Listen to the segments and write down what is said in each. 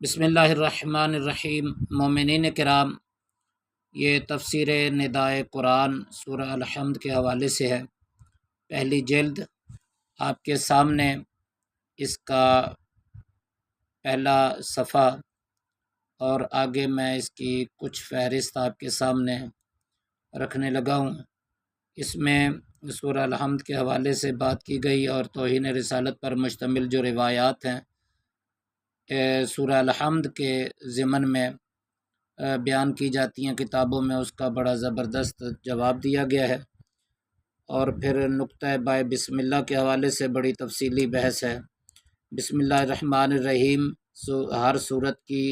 بسم اللہ الرحمن الرحیم۔ مومنین کرام، یہ تفسیر ندائے قرآن سورہ الحمد کے حوالے سے ہے۔ پہلی جلد آپ کے سامنے، اس کا پہلا صفحہ اور آگے میں اس کی کچھ فہرست آپ کے سامنے رکھنے لگا ہوں۔ اس میں سورہ الحمد کے حوالے سے بات کی گئی اور توہین رسالت پر مشتمل جو روایات ہیں سورہ الحمد کے ضمن میں بیان کی جاتی ہیں کتابوں میں، اس کا بڑا زبردست جواب دیا گیا ہے۔ اور پھر نقطہ بائے بسم اللہ کے حوالے سے بڑی تفصیلی بحث ہے۔ بسم اللہ الرحمن الرحیم ہر صورت کی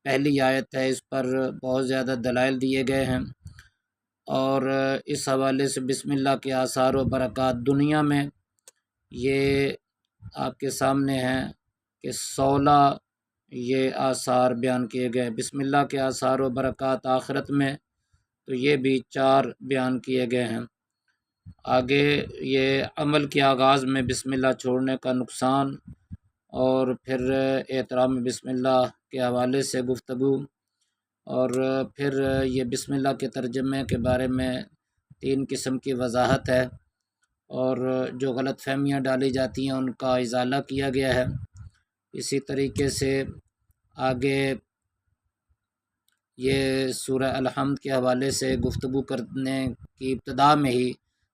پہلی آیت ہے، اس پر بہت زیادہ دلائل دیے گئے ہیں، اور اس حوالے سے بسم اللہ کے آثار و برکات دنیا میں یہ آپ کے سامنے ہیں کہ 16 یہ آثار بیان کیے گئے۔ بسم اللہ کے آثار و برکات آخرت میں تو یہ بھی 4 بیان کیے گئے ہیں۔ آگے یہ عمل کے آغاز میں بسم اللہ چھوڑنے کا نقصان، اور پھر احترام بسم اللہ کے حوالے سے گفتگو، اور پھر یہ بسم اللہ کے ترجمے کے بارے میں 3 قسم کی وضاحت ہے، اور جو غلط فہمیاں ڈالی جاتی ہیں ان کا ازالہ کیا گیا ہے۔ اسی طریقے سے آگے یہ سورہ الحمد کے حوالے سے گفتگو کرنے کی ابتدا میں ہی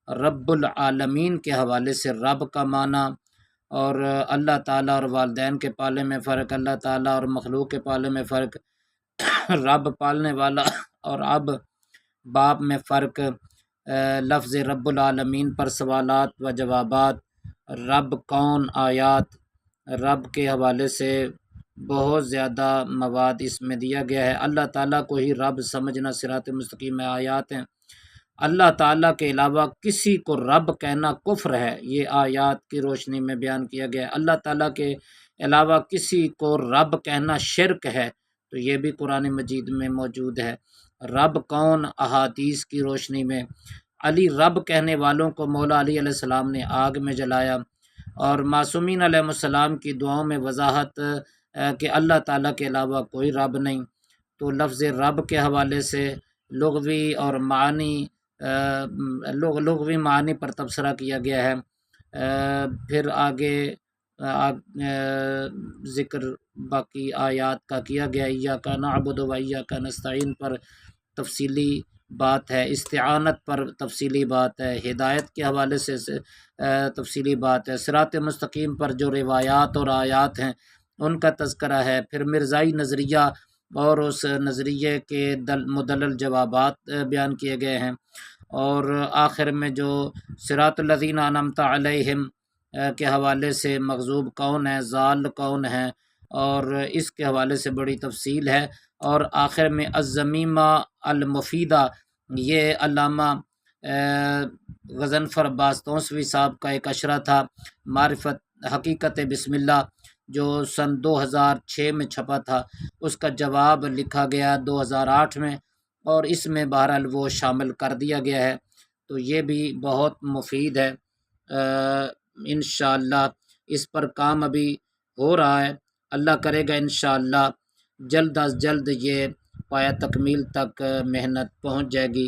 رب العالمین کے حوالے سے رب کا معنی، اور اللہ تعالیٰ اور والدین کے پالے میں فرق، اللہ تعالیٰ اور مخلوق کے پالے میں فرق، رب پالنے والا اور اب باپ میں فرق، لفظ رب العالمین پر سوالات و جوابات، رب کون آیات، رب کے حوالے سے بہت زیادہ مواد اس میں دیا گیا ہے۔ اللہ تعالیٰ کو ہی رب سمجھنا صراط مستقیم میں آیات ہیں۔ اللہ تعالیٰ کے علاوہ کسی کو رب کہنا کفر ہے، یہ آیات کی روشنی میں بیان کیا گیا ہے۔ اللہ تعالیٰ کے علاوہ کسی کو رب کہنا شرک ہے، تو یہ بھی قرآن مجید میں موجود ہے۔ رب کون، احادیث کی روشنی میں علی رب کہنے والوں کو مولا علی علیہ السلام نے آگ میں جلایا، اور معصومین علیہ السلام کی دعاؤں میں وضاحت کہ اللہ تعالیٰ کے علاوہ کوئی رب نہیں۔ تو لفظ رب کے حوالے سے لغوی اور لغوی معنی پر تبصرہ کیا گیا ہے۔ پھر آگے ذکر باقی آیات کا کیا گیا، ایاک نعبد و ایاک نستعین پر تفصیلی بات ہے، استعانت پر تفصیلی بات ہے، ہدایت کے حوالے سے تفصیلی بات ہے، صراط مستقیم پر جو روایات اور آیات ہیں ان کا تذکرہ ہے، پھر مرزائی نظریہ اور اس نظریے کے مدلل جوابات بیان کیے گئے ہیں، اور آخر میں جو صراط الذین انعمت علیہم کے حوالے سے مغضوب کون ہے، ضال کون ہے، اور اس کے حوالے سے بڑی تفصیل ہے۔ اور آخر میں الضمیمہ المفیدہ، یہ علامہ غضنفر عباس توسوی صاحب کا ایک اشرہ تھا، معرفت حقیقت بسم اللہ، جو سن 2006 میں چھپا تھا، اس کا جواب لکھا گیا 2008 میں، اور اس میں بہرحال وہ شامل کر دیا گیا ہے۔ تو یہ بھی بہت مفید ہے۔ انشاءاللہ اس پر کام ابھی ہو رہا ہے، اللہ کرے گا انشاءاللہ جلد از جلد یہ پایہ تکمیل تک محنت پہنچ جائے گی۔